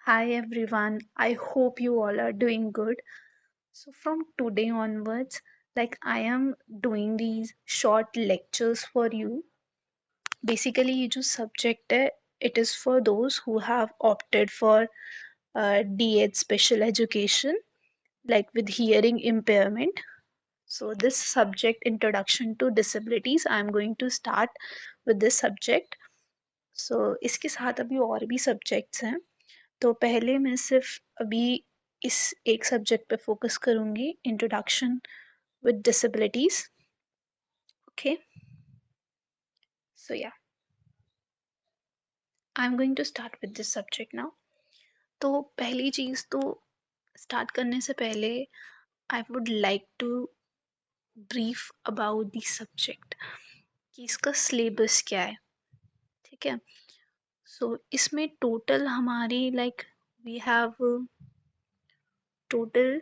Hi everyone, I hope you all are doing good. So, from today onwards, I am doing these short lectures for you. Basically, ये जो subject है, it is for those who have opted for DH special education, like with hearing impairment. So, this subject, Introduction to Disabilities, I am going to start with this subject. So, इसके साथ अभी और भी subjects हैं. तो पहले मैं सिर्फ अभी इस एक सब्जेक्ट पे फोकस करूंगी introduction with disabilities. Okay, so yeah I am going to start with this subject now. तो पहली चीज तो स्टार्ट करने से पहले I would like to brief about this subject कि इसका सिलेबस क्या है. ठीक है, सो इसमें टोटल हमारी we have total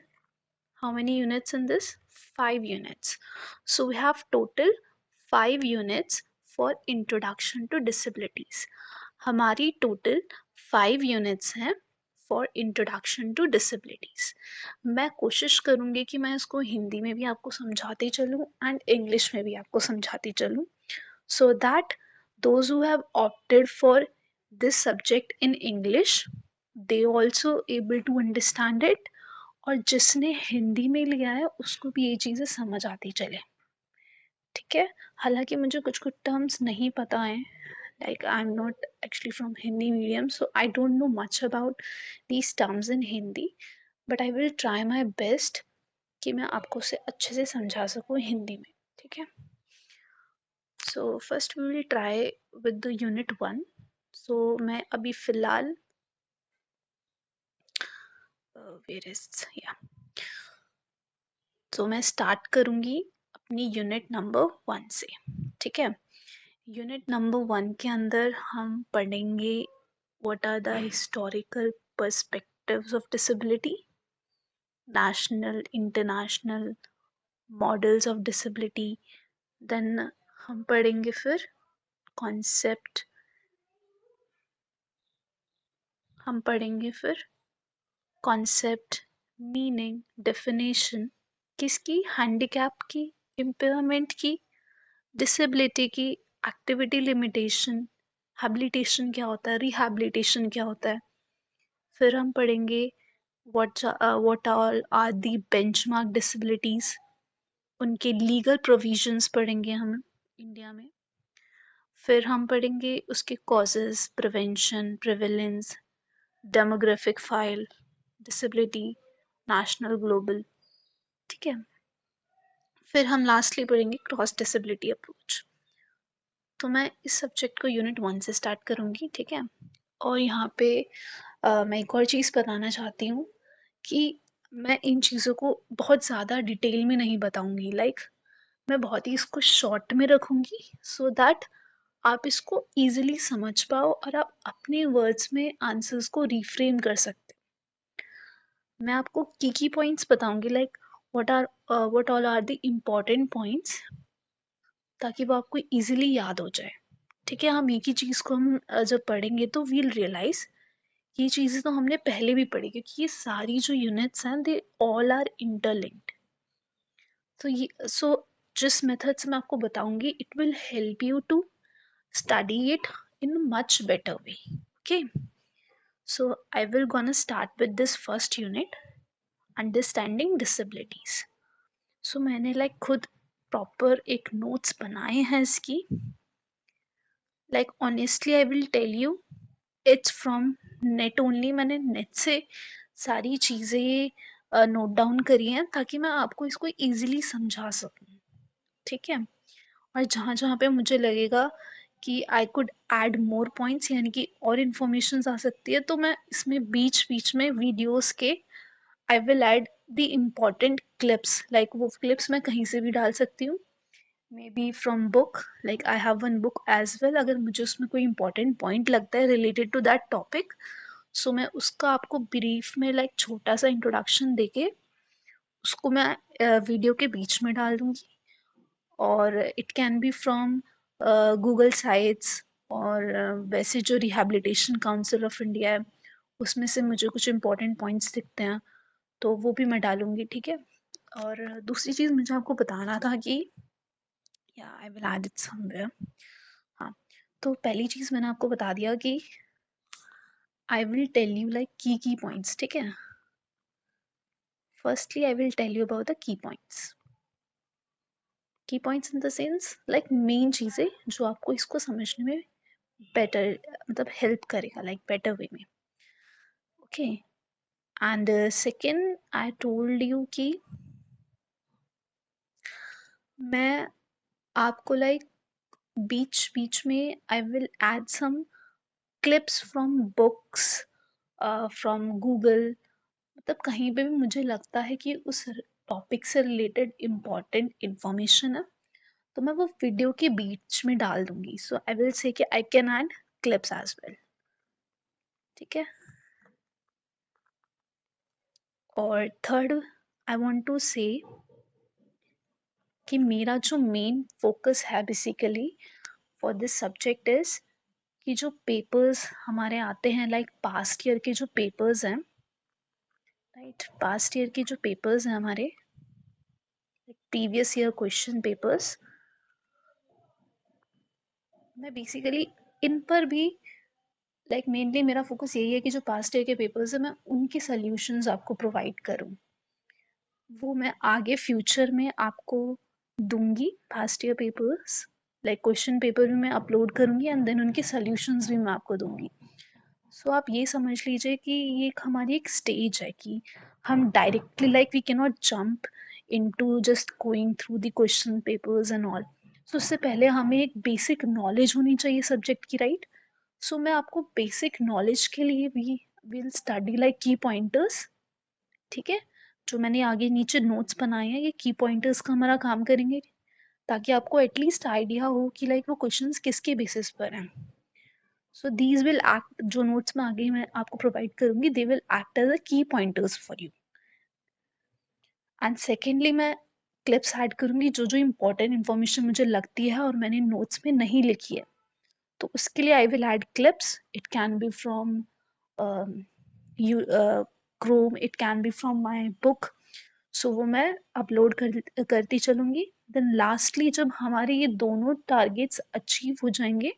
how many units in this? 5 units. So we have total 5 units for introduction to disabilities. हमारी total 5 units हैं for introduction to disabilities. मैं कोशिश करूँगी कि मैं इसको हिंदी में भी आपको समझाती चलूँ and इंग्लिश में भी आपको समझाती चलूँ, so that those who have opted for this subject in English, they also able to understand it, और जिसने हिंदी में लिया है उसको भी ये चीज़ें समझ आती चले. ठीक है, हालांकि मुझे कुछ कुछ टर्म्स नहीं पता हैं, like I am not actually from Hindi medium, so I don't know much about these terms in Hindi, but I will try my best कि मैं आपको उसे अच्छे से समझा सकूँ हिंदी में. ठीक है, so first we will try with the unit 1. सो मैं अभी फ़िलहाल वेयर इज या तो मैं स्टार्ट करूँगी अपनी यूनिट नंबर 1 से. ठीक है, यूनिट नंबर 1 के अंदर हम पढ़ेंगे what are the historical perspectives of disability, national international models of disability. Then हम पढ़ेंगे फिर कॉन्सेप्ट, हम पढ़ेंगे फिर कॉन्सेप्ट, मीनिंग, डेफिनेशन किसकी, हैंडीकैप की, इम्पेयरमेंट की, डिसेबिलिटी की, एक्टिविटी लिमिटेशन, हैबिलिटेशन क्या होता है, रिहैबिलिटेशन क्या होता है. फिर हम पढ़ेंगे what all are the benchmark disabilities, उनके लीगल प्रोविजंस पढ़ेंगे हम इंडिया में. फिर हम पढ़ेंगे उसके causes, prevention, prevalence, demographic file, disability, national, global. ठीक है, फिर हम लास्टली पढ़ेंगे क्रॉस डिसेबिलिटी अप्रोच. तो मैं इस सब्जेक्ट को यूनिट 1 से स्टार्ट करूँगी. ठीक है, और यहाँ पे मैं एक और चीज़ बताना चाहती हूँ कि मैं इन चीज़ों को बहुत ज़्यादा डिटेल में नहीं बताऊँगी, मैं बहुत ही इसको शॉर्ट में रखूँगी सो दैट आप इसको ईज़िली समझ पाओ और आप अपने वर्ड्स में आंसर्स को रिफ्रेम कर सकते. मैं आपको की पॉइंट्स बताऊँगी, what all are the important points, ताकि वो आपको ईज़िली याद हो जाए. ठीक है, हम एक ही चीज़ को हम जब पढ़ेंगे तो वील रियलाइज़ ये चीज़ें तो हमने पहले भी पढ़ी, क्योंकि ये सारी जो यूनिट्स हैं दे ऑल आर इंटरलिंक्ड. तो ये जिस मेथड से मैं आपको बताऊंगी it will help you to study it in a much better way. Okay, so I will gonna start with this first unit, understanding disabilities. So मैंने खुद प्रॉपर एक नोट्स बनाए हैं इसकी. Honestly I will tell you, it's from net only. मैंने net से सारी चीज़ें नोट डाउन करी हैं ताकि मैं आपको इसको इजीली समझा सकूं. ठीक है, और जहाँ जहाँ पे मुझे लगेगा कि I could add more points, यानी कि और इन्फॉर्मेशन आ सकती है, तो मैं इसमें बीच बीच में वीडियोस के I will add the important clips. वो क्लिप्स मैं कहीं से भी डाल सकती हूँ, maybe from book, I have one book as well. अगर मुझे उसमें कोई इंपॉर्टेंट पॉइंट लगता है related to that topic, so मैं उसका आपको ब्रीफ में छोटा सा इंट्रोडक्शन देके उसको मैं वीडियो के बीच में डाल दूंगी. और it can be from Google sites, और वैसे जो रिहैबिलिटेशन काउंसिल ऑफ इंडिया है उसमें से मुझे कुछ इंपॉर्टेंट पॉइंट्स दिखते हैं तो वो भी मैं डालूंगी, ठीक है। और दूसरी चीज़ मुझे आपको बताना था कि या I will add it somewhere. हाँ, तो पहली चीज़ मैंने आपको बता दिया कि I will tell you like key points, ठीक है। Firstly I will tell you about the key points in the sense like main चीज़ें जो आपको इसको समझने में बेटर मतलब हेल्प करेगा लाइक बेटर वे में, okay. And second I told you कि मैं आपको लाइक बीच बीच में I will add some clips from books, from Google, मतलब कहीं पे भी मुझे लगता है कि उस टॉपिक से रिलेटेड इम्पॉर्टेंट इंफॉर्मेशन है तो मैं वो वीडियो के बीच में डाल दूंगी। सो आई विल से कि I can add clips as well, ठीक है। और थर्ड आई वांट टू से कि मेरा जो मेन फोकस है basically for this subject is कि जो पेपर्स हमारे आते हैं लाइक पास्ट ईयर के जो पेपर्स हैं, राइट, पास्ट ईयर के जो पेपर्स हैं हमारे प्रीवियस ईयर क्वेश्चन पेपर्स, मैं बेसिकली इन पर भी लाइक मेनली मेरा फोकस यही है कि जो पास्ट ईयर के पेपर्स है मैं उनके सॉल्यूशंस आपको प्रोवाइड करूं। वो मैं आगे फ्यूचर में आपको दूंगी, past year papers like question paper भी मैं अपलोड करूंगी एंड देन उनके सॉल्यूशंस भी मैं आपको दूंगी। सो आप ये समझ लीजिए कि ये एक हमारी एक स्टेज है कि हम directly like we can not jump into just going through the question papers and all. So उससे पहले हमें एक बेसिक नॉलेज होनी चाहिए सब्जेक्ट की, राइट। सो मैं आपको बेसिक नॉलेज के लिए भी विल स्टडी लाइक की पॉइंटर्स, ठीक है। जो मैंने आगे नीचे नोट्स बनाए हैं ये की पॉइंटर्स का हमारा काम करेंगे ताकि आपको एटलीस्ट आइडिया हो कि लाइक वो क्वेश्चंस किसके बेसिस पर हैं। सो दीज विल एक्ट, जो नोट्स में आगे मैं आपको प्रोवाइड करूंगी they will act as a key pointers for you. And secondly मैं क्लिप्स ऐड करूंगी जो जो इंपॉर्टेंट इन्फॉर्मेशन मुझे लगती है और मैंने नोट्स में नहीं लिखी है तो उसके लिए आई will add clips. It can be from you Chrome, it can be from my book। सो वो मैं अपलोड करती चलूंगी। देन लास्टली जब हमारे ये दोनों टारगेट्स अचीव हो जाएंगे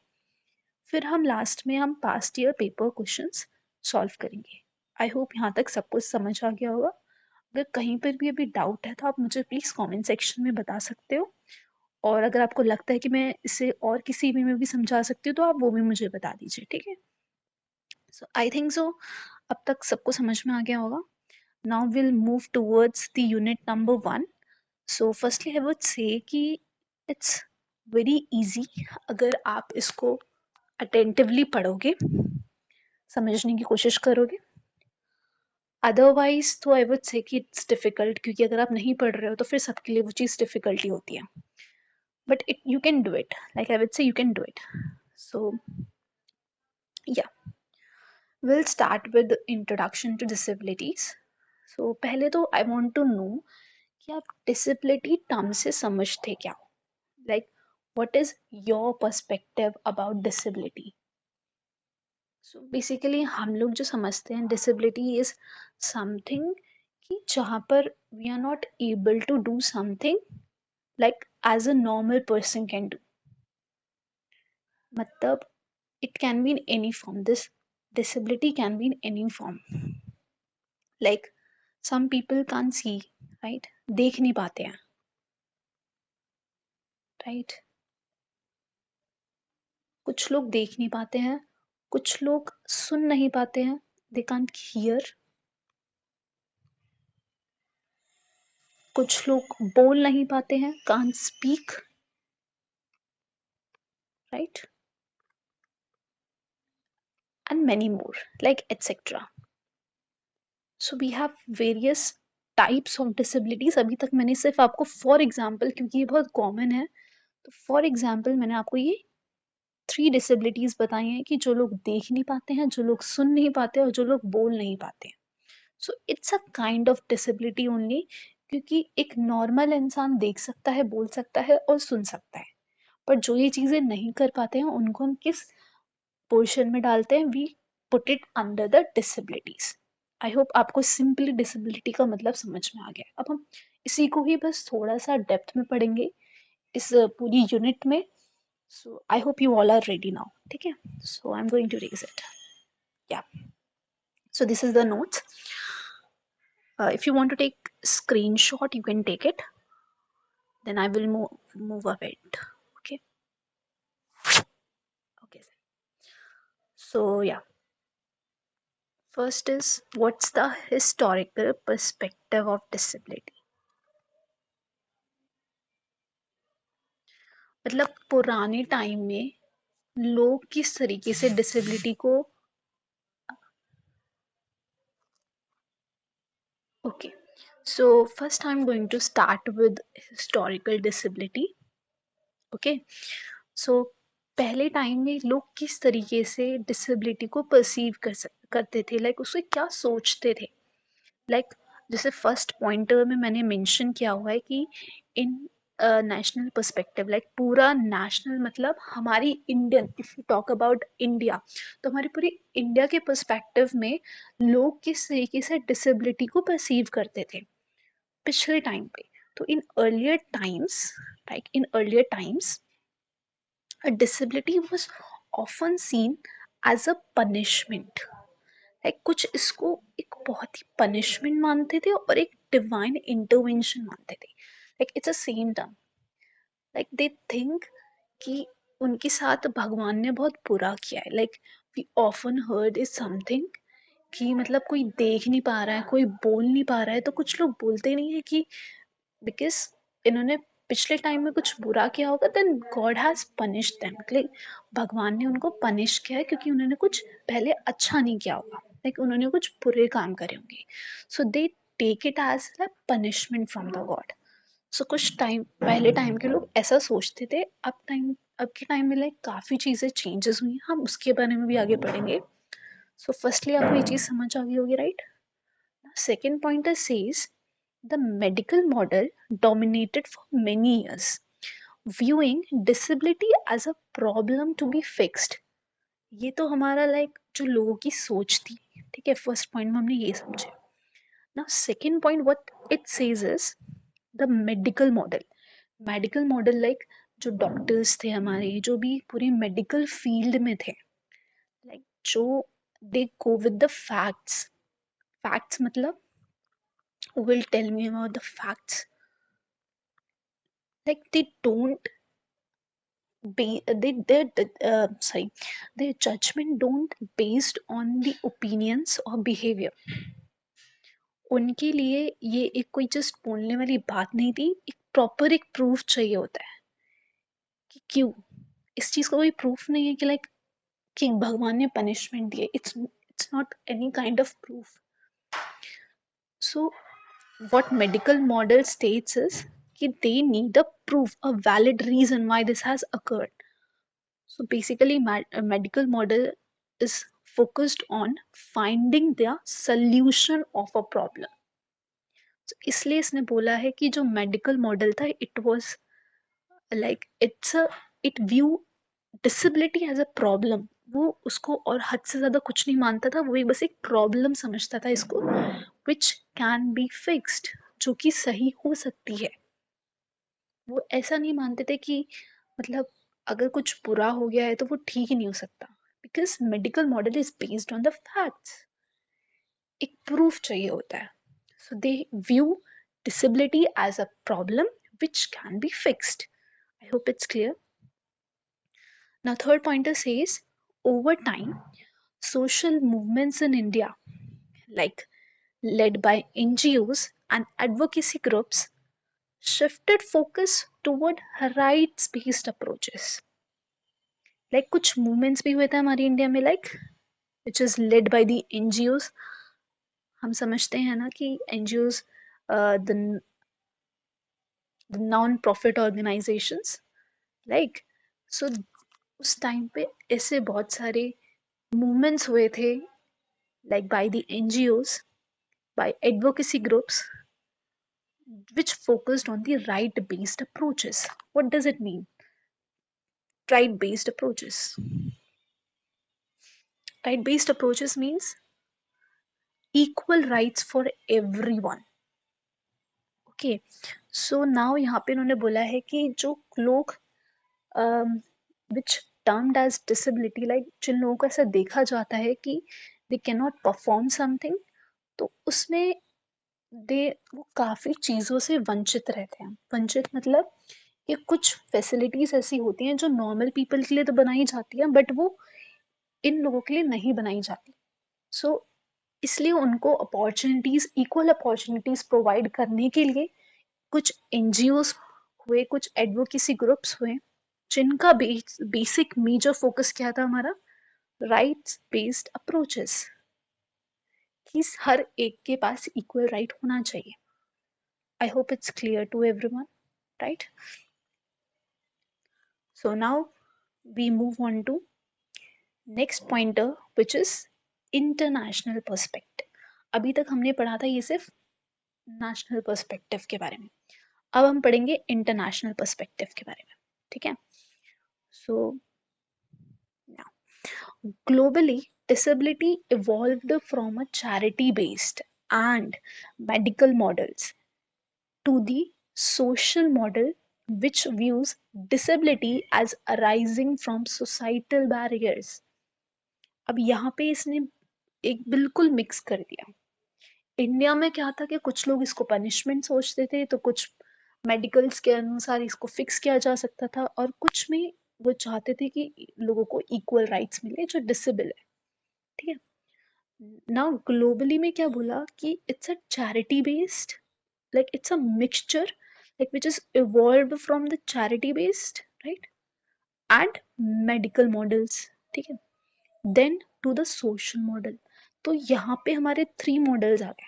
फिर हम लास्ट में हम past year paper questions solve करेंगे। आई होप यहाँ तक सब कुछ समझ आ गया होगा। अगर कहीं पर भी अभी डाउट है तो आप मुझे प्लीज़ कमेंट सेक्शन में बता सकते हो और अगर आपको लगता है कि मैं इसे और किसी वे में भी समझा सकती हूँ तो आप वो भी मुझे बता दीजिए, ठीक है। सो आई थिंक सो अब तक सबको समझ में आ गया होगा। Now we'll move towards the unit number 1। So firstly I would say कि it's very easy अगर आप इसको attentively पढ़ोगे, समझने की कोशिश करोगे। अदरवाइज तो आई वुड से कि इट्स डिफिकल्ट क्योंकि अगर आप नहीं पढ़ रहे हो तो फिर सबके लिए वो चीज़ डिफिकल्टी होती है। But it you can do it, like I would say you can do it. So yeah will start with introduction to disabilities. So पहले तो आई वांट टू नो कि आप डिसेबिलिटी टर्म से समझते क्या हो, like what is your perspective about disability. So basically हम लोग जो समझते हैं डिसेबिलिटी इज समथिंग कि जहाँ पर we are not able to do something like as a normal person can do. मतलब it can be in any form, this disability can be in any form, like some people can't see, right, देख नहीं पाते हैं, right, कुछ लोग देख नहीं पाते हैं, कुछ लोग सुन नहीं पाते हैं, they can't hear, कुछ लोग बोल नहीं पाते हैं, can't speak, right, and many more like etc। so we have various types of disabilities। अभी तक मैंने सिर्फ आपको फॉर एग्जाम्पल क्योंकि ये बहुत कॉमन है तो फॉर एग्जाम्पल मैंने आपको ये 3 डिसेबिलिटीज बताई हैं कि जो लोग देख नहीं पाते हैं, जो लोग सुन नहीं पाते और जो लोग बोल नहीं पाते हैं। So it's a kind of disability only क्योंकि एक नॉर्मल इंसान देख सकता है, बोल सकता है और सुन सकता है, पर जो ये चीज़ें नहीं कर पाते हैं उनको हम किस पोर्शन में डालते हैं, we put it under the disabilities. I hope आपको सिंपली डिसेबिलिटी का मतलब समझ में आ गया। अब हम इसी को ही बस थोड़ा सा डेप्थ में पढ़ेंगे इस पूरी यूनिट में। So I hope you all are ready now. ठीक है, so I am going to raise it. Yeah, so this is the notes. If you want to take screenshot, you can take it, then I will move ahead. Okay, okay, so yeah, first is what's the historical perspective of disability। मतलब पुराने time में लोग किस तरीके से disability को, okay, so first I'm going to start with historical disability। okay, so पहले time में लोग किस तरीके से डिसेबिलिटी को परसीव करते थे, लाइक उससे क्या सोचते थे। लाइक जैसे फर्स्ट पॉइंटर में मैंने मेंशन किया हुआ है कि इन नेशनल पर्सपेक्टिव, लाइक पूरा नेशनल मतलब हमारी Indian, if you talk about India, तो हमारी पूरी इंडिया के पर्सपेक्टिव में लोग किस तरीके से डिसेबिलिटी को परसीव करते थे पिछले टाइम पे। तो in earlier times, like in earlier times a disability was often seen as a punishment। Like कुछ इसको एक बहुत ही पनिशमेंट मानते थे और एक डिवाइन इंटरवेंशन मानते थे। Like it's a same term. Like they think कि उनके साथ भगवान ने बहुत बुरा किया है। Like we often heard is something कि मतलब कोई देख नहीं पा रहा है, कोई बोल नहीं पा रहा है, तो कुछ लोग बोलते नहीं है कि बिकॉज इन्होंने पिछले टाइम में कुछ बुरा किया होगा, then God has punished them. Like भगवान ने उनको पनिश किया है क्योंकि उन्होंने कुछ पहले अच्छा नहीं किया होगा, लाइक उन्होंने कुछ बुरे काम करे होंगे। So they take it as like punishment from the God. So कुछ टाइम पहले टाइम के लोग ऐसा सोचते थे। अब के टाइम में लाइक काफ़ी चीज़ें चेंजेस हुई हैं, हम उसके बारे में भी आगे पढ़ेंगे। सो फर्स्टली आपको ये चीज़ समझ आ गई होगी, right. Second pointer says the medical model dominated for many years, viewing disability as a problem to be fixed। ये तो हमारा लाइक जो लोगों की सोच थी। ठीक है, फर्स्ट पॉइंट में हमने ये समझे। Now second point what it says is the medical model like जो डॉक्टर्स थे हमारे, जो भी पूरी मेडिकल फील्ड में थे, लाइक जो they go with the facts. Facts मतलब will tell me about the facts, like they don't be sorry, their judgment don't based on the opinions or behavior। उनके लिए ये एक कोई जस्ट बोलने वाली बात नहीं थी, एक प्रॉपर एक प्रूफ चाहिए होता है कि क्यों। इस चीज का कोई प्रूफ नहीं है कि लाइक कि भगवान ने पनिशमेंट दी है। It's not any kind of proof. So what medical model states is कि they need a proof, a valid reason why this has occurred। So basically, a medical model is focused on finding the solution of a problem। So इसलिए इसने बोला है कि जो medical model था, it was like it view disability as a problem. वो उसको और हद से ज्यादा कुछ नहीं मानता था, वो एक बस एक प्रॉब्लम समझता था इसको, विच कैन बी फिक्स्ड, जो कि सही हो सकती है। वो ऐसा नहीं मानते थे कि मतलब अगर कुछ बुरा हो गया है तो वो ठीक ही नहीं हो सकता, because medical model is based on the facts. एक प्रूफ चाहिए होता है। सो दे view disability as a problem which can be fixed। I hope it's clear। Now third pointer says over time social movements in India, like led by NGOs and advocacy groups, shifted focus toward rights based approaches। Like कुछ movements भी हुए थे हमारी India में, like which is led by the NGOs. हम समझते हैं ना कि NGOs the non profit organisations, like so उस टाइम पे ऐसे बहुत सारे मूवमेंट्स हुए थे, like by the NGOs, by advocacy groups which focused on the right based approaches। What does it mean, right based approaches? Right based approaches means equal rights for everyone. Okay, so now यहाँ पे इन्होंने बोला है कि जो लोग विच termed as disability, like जिन लोगों को ऐसा देखा जाता है कि they can not perform something, तो उसमें दे वो काफ़ी चीज़ों से वंचित रहते हैं। वंचित मतलब कि कुछ फैसिलिटीज़ ऐसी होती हैं जो नॉर्मल पीपल के लिए तो बनाई जाती हैं, बट वो इन लोगों के लिए नहीं बनाई जाती। सो इसलिए उनको अपॉर्चुनिटीज़, इक्वल अपॉर्चुनिटीज़ प्रोवाइड करने के लिए कुछ एनजीओज हुए, कुछ एडवोकेसी ग्रुप्स हुए, जिनका बेसिक मेजर फोकस क्या था हमारा, राइट्स बेस्ड अप्रोचेस, कि हर एक के पास इक्वल राइट होना चाहिए। I hope it's clear to everyone, right? So now we move on to next pointer which is international perspective. अभी तक हमने पढ़ा था ये सिर्फ नेशनल पर्सपेक्टिव के बारे में, अब हम पढ़ेंगे इंटरनेशनल पर्सपेक्टिव के बारे में, ठीक है? सो globally, disability evolved from a charity based and medical models to the social model which views disability as arising from societal barriers. अब यहाँ पे इसने एक बिल्कुल मिक्स कर दिया। इंडिया में क्या था कि कुछ लोग इसको पनिशमेंट सोचते थे, तो कुछ मेडिकल्स के अनुसार इसको फिक्स किया जा सकता था, और कुछ में वो चाहते थे कि लोगों को इक्वल राइट्स मिले जो डिसेबल है, ठीक है? नाउ ग्लोबली में क्या बोला कि it's a charity based, like it's a mixture, like which is evolved from the charity based, right, and medical models, ठीक है? Then to the social model. तो यहाँ पे हमारे 3 मॉडल्स आ गए।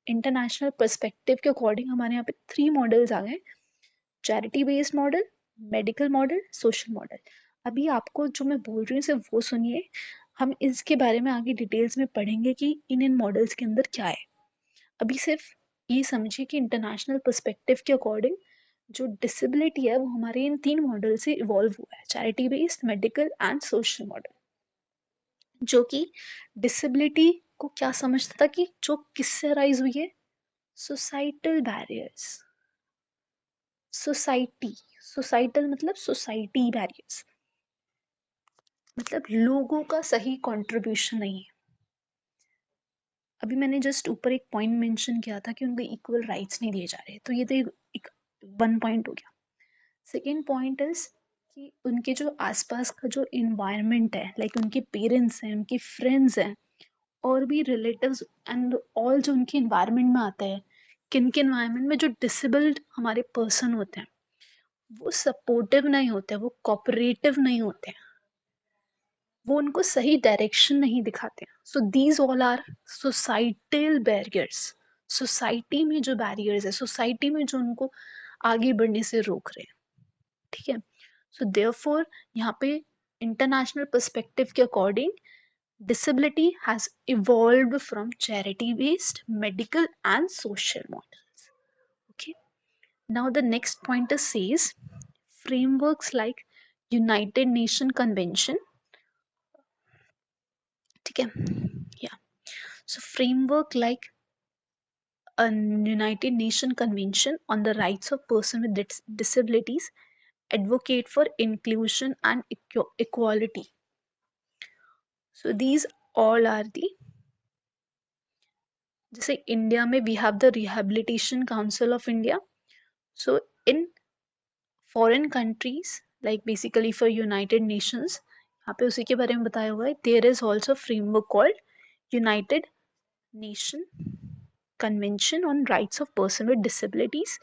इंटरनेशनल पर्सपेक्टिव के अकॉर्डिंग हमारे यहाँ पे 3 मॉडल्स आ गए, charity based model, medical model, social model. अभी आपको जो मैं बोल रही हूँ सिर्फ वो सुनिए, हम इसके बारे में आगे डिटेल्स में पढ़ेंगे कि इन मॉडल्स के अंदर क्या है। अभी सिर्फ ये समझिए कि इंटरनेशनल पर्सपेक्टिव के अकॉर्डिंग जो डिसेबिलिटी है वो हमारे इन 3 मॉडल से इवॉल्व हुआ है, charity based, medical and social model, जो कि डिसेबिलिटी को क्या समझता था कि जो किससे अराइज हुई है, सोसाइटल बैरियर्स। सोसाइटी, सोसाइटल मतलब सोसाइटी बैरियर्स, मतलब लोगों का सही कंट्रीब्यूशन नहीं है। अभी मैंने जस्ट ऊपर एक पॉइंट मेंशन किया था कि उनको इक्वल राइट्स नहीं दिए जा रहे, तो ये तो एक 1 पॉइंट हो गया। सेकेंड पॉइंट इज कि उनके जो आसपास का जो इन्वायरमेंट है, लाइक उनके पेरेंट्स हैं, उनके फ्रेंड्स हैं, और भी रिलेटिव्स एंड ऑल जो उनके इन्वायरमेंट में आते हैं, किन के इन्वायरमेंट में जो डिसेबल्ड हमारे पर्सन होते हैं वो सपोर्टिव नहीं होते, वो कोऑपरेटिव नहीं होते हैं, वो उनको सही डायरेक्शन नहीं दिखाते हैं। So these all are societal barriers. Society में जो बैरियर्स है, सोसाइटी में जो उनको आगे बढ़ने से रोक रहे हैं, ठीक है? सो देयरफॉर यहाँ पे इंटरनेशनल पर्सपेक्टिव के according disability has evolved from charity based, medical and social models. Okay, now the next pointer says frameworks like United Nation Convention, ठीक है? Yeah, so framework like a United Nation Convention on the Rights of Persons with Disabilities advocate for inclusion and equality. So these all are the, जैसे India में we have the rehabilitation council of India, so in foreign countries like basically for United Nations, यहाँ पे उसी के बारे में बताया हुआ है, there is also framework called United Nation convention on rights of person with disabilities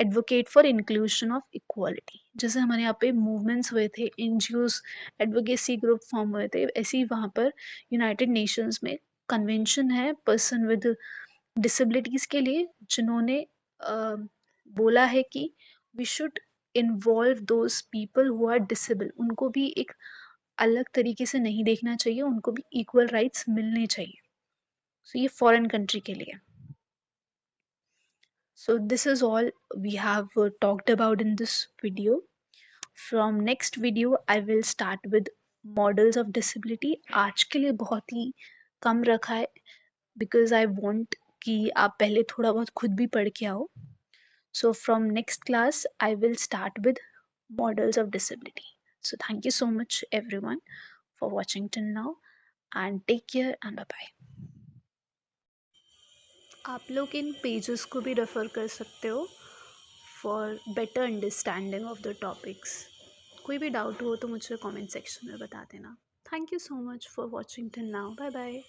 advocate for inclusion of equality. जैसे हमारे यहाँ पे मूवमेंट्स हुए थे, एनजीओज, एडवोकेसी ग्रुप फॉर्म हुए थे, ऐसे ही वहाँ पर यूनाइटेड नेशंस में कन्वेंशन है पर्सन विद डिसेबिलिटीज के लिए, जिन्होंने बोला है कि we should involve those people who are disable, उनको भी एक अलग तरीके से नहीं देखना चाहिए, उनको भी इक्वल राइट्स मिलने चाहिए। सो ये फॉरेन कंट्री के लिए। So this is all we have talked about in this video. From next video I will start with models of disability आज के लिए बहुत ही कम रखा है, बिकॉज आई वॉन्ट कि आप पहले थोड़ा बहुत खुद भी पढ़ के आओ. So from next class, I will start with models of disability. So thank you so much everyone for watching till now, and take care and bye bye. आप लोग इन पेजेस को भी रेफ़र कर सकते हो for better understanding of the topics. कोई भी doubt हो तो मुझे कमेंट सेक्शन में बता देना. Thank you so much for watching till now. Bye bye.